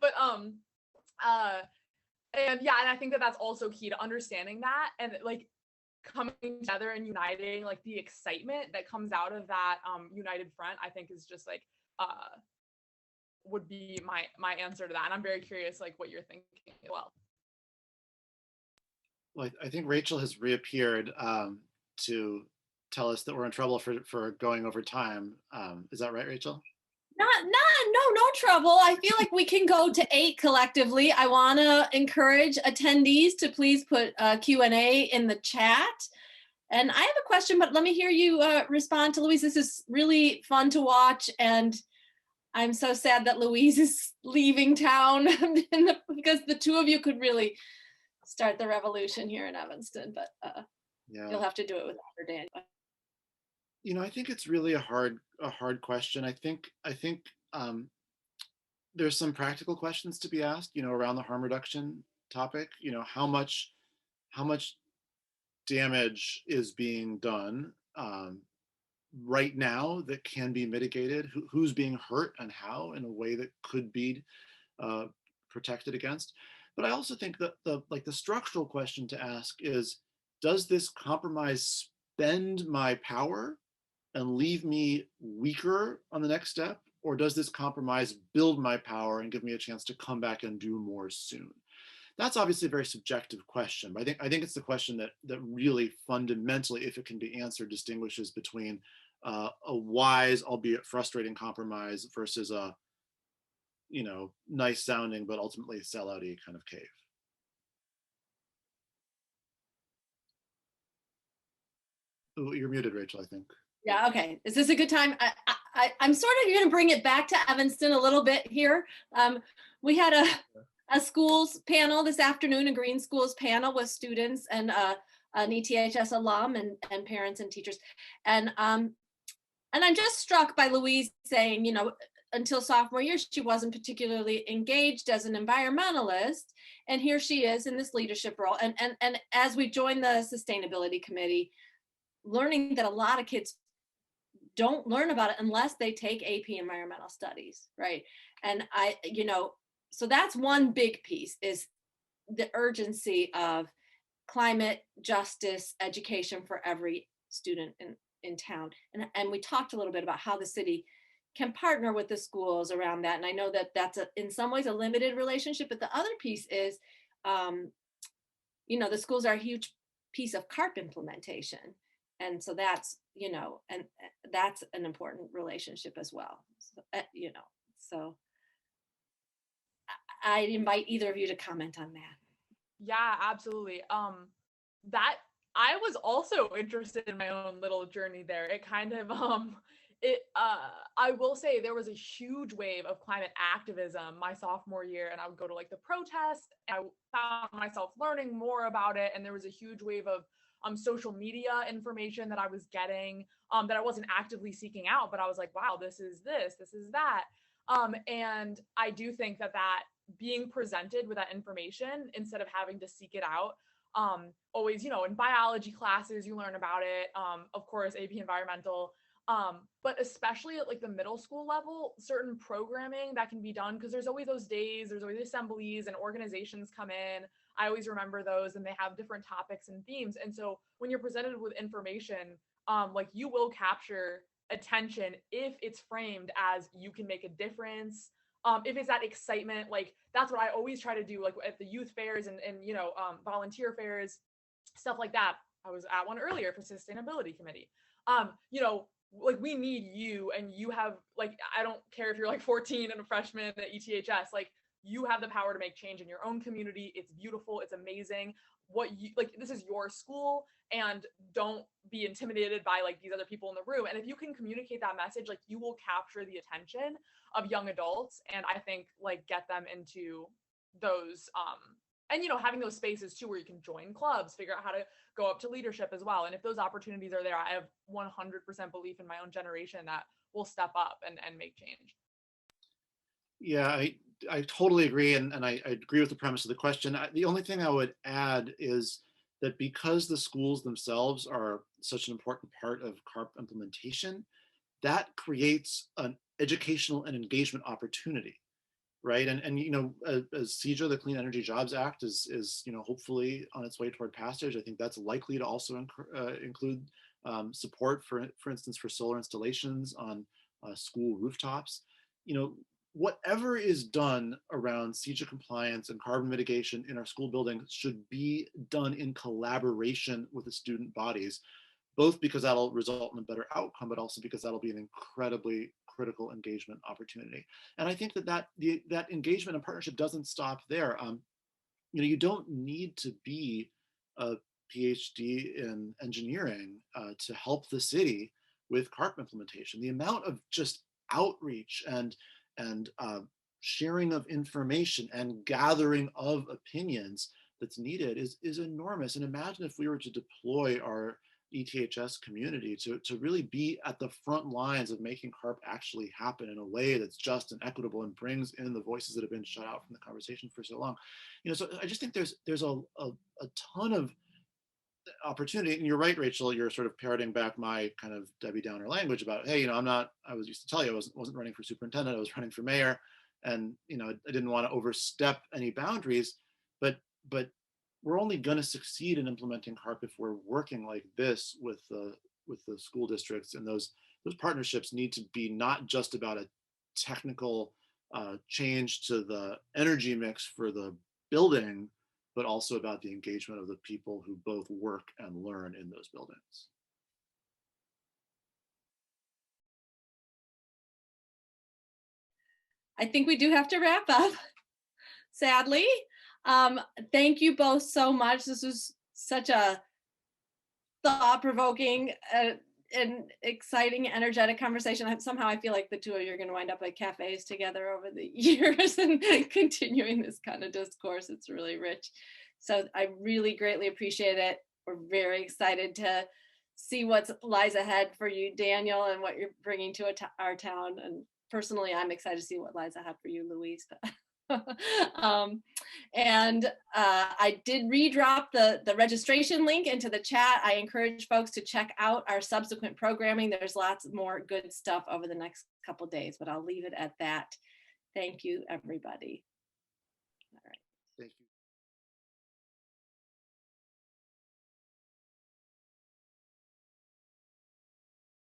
But and I think that that's also key to understanding that, and like coming together and uniting, like the excitement that comes out of that united front, I think is just like would be my answer to that. And I'm very curious like what you're thinking as well. Well, I think Rachel has reappeared to tell us that we're in trouble for going over time. Is that right, Rachel? No trouble. I feel like we can go to 8 collectively. I want to encourage attendees to please put Q&A in the chat. And I have a question, but let me hear you respond to Louise. This is really fun to watch, and I'm so sad that Louise is leaving town because the two of you could really start the revolution here in Evanston, but Yeah. You'll have to do it without her, Daniel. I think it's really a hard question. I think there's some practical questions to be asked, around the harm reduction topic. How much damage is being done right now that can be mitigated? Who's being hurt and how, in a way that could be protected against? But I also think that the structural question to ask is, does this compromise bend my power and leave me weaker on the next step? Or does this compromise build my power and give me a chance to come back and do more soon? That's obviously a very subjective question, but I think it's the question that really fundamentally, if it can be answered, distinguishes between a wise, albeit frustrating compromise versus a, nice sounding, but ultimately sellout-y kind of cave. Ooh, you're muted, Rachel, I think. Yeah, okay. Is this a good time? I'm sort of going to bring it back to Evanston a little bit here. We had a schools panel this afternoon, a green schools panel with students and an ETHS alum and parents and teachers. And I'm just struck by Louise saying, until sophomore year, she wasn't particularly engaged as an environmentalist. And here she is in this leadership role. And as we join the sustainability committee, learning that a lot of kids don't learn about it unless they take AP environmental studies, right? And so that's one big piece, is the urgency of climate justice education for every student in town. And we talked a little bit about how the city can partner with the schools around that. And I know that that's in some ways a limited relationship, but the other piece is, the schools are a huge piece of CARP implementation. And so that's, and that's an important relationship as well. So I invite either of you to comment on that. Yeah, absolutely. That I was also interested in my own little journey there. It kind of, I will say there was a huge wave of climate activism my sophomore year, and I would go to like the protests, and I found myself learning more about it. And there was a huge wave of social media information that I was getting, that I wasn't actively seeking out, but I was like, wow, this is that. And I do think that being presented with that information instead of having to seek it out, always, in biology classes, you learn about it. Of course, AP Environmental, but especially at like the middle school level, certain programming that can be done, because there's always those days, there's always assemblies and organizations come in. I always remember those, and they have different topics and themes. And so when you're presented with information, like you will capture attention if it's framed as you can make a difference. If it's that excitement, like that's what I always try to do, like at the youth fairs and volunteer fairs, stuff like that. I was at one earlier for sustainability committee. Like we need you, and you have, like, I don't care if you're like 14 and a freshman at ETHS, like you have the power to make change in your own community. It's beautiful. It's amazing. This is your school, and don't be intimidated by like these other people in the room. And if you can communicate that message, like you will capture the attention of young adults, and I think like get them into those, and having those spaces too, where you can join clubs, figure out how to go up to leadership as well. And if those opportunities are there, I have 100% belief in my own generation that will step up and make change. Yeah, I totally agree. And I agree with the premise of the question. The only thing I would add is that because the schools themselves are such an important part of CARP implementation, that creates an educational and engagement opportunity, right? And as CEJA, the Clean Energy Jobs Act, is hopefully on its way toward passage, I think that's likely to also include support, for instance, for solar installations on school rooftops. Whatever is done around CEJA compliance and carbon mitigation in our school buildings should be done in collaboration with the student bodies, both because that'll result in a better outcome, but also because that'll be an incredibly critical engagement opportunity. And I think that engagement and partnership doesn't stop there. You don't need to be a PhD in engineering to help the city with CARP implementation. The amount of just outreach and sharing of information and gathering of opinions that's needed is enormous. And imagine if we were to deploy our ETHS community to really be at the front lines of making CARP actually happen in a way that's just and equitable and brings in the voices that have been shut out from the conversation for so long. So I just think there's a ton of opportunity. And you're right, Rachel, you're sort of parroting back my kind of Debbie Downer language about, hey, I was used to tell you I wasn't running for superintendent, I was running for mayor. And I didn't want to overstep any boundaries, but we're only going to succeed in implementing HARP if we're working like this with the school districts, and those partnerships need to be not just about a technical change to the energy mix for the building, but also about the engagement of the people who both work and learn in those buildings. I think we do have to wrap up, sadly. Thank you both so much. This was such a thought-provoking and exciting, energetic conversation. Somehow I feel like the two of you are going to wind up at cafes together over the years and continuing this kind of discourse. It's really rich. So I really greatly appreciate it. We're very excited to see what lies ahead for you, Daniel, and what you're bringing to our town. And personally, I'm excited to see what lies ahead for you, Louise. I did redrop the registration link into the chat. I encourage folks to check out our subsequent programming. There's lots more good stuff over the next couple days, but I'll leave it at that. Thank you, everybody.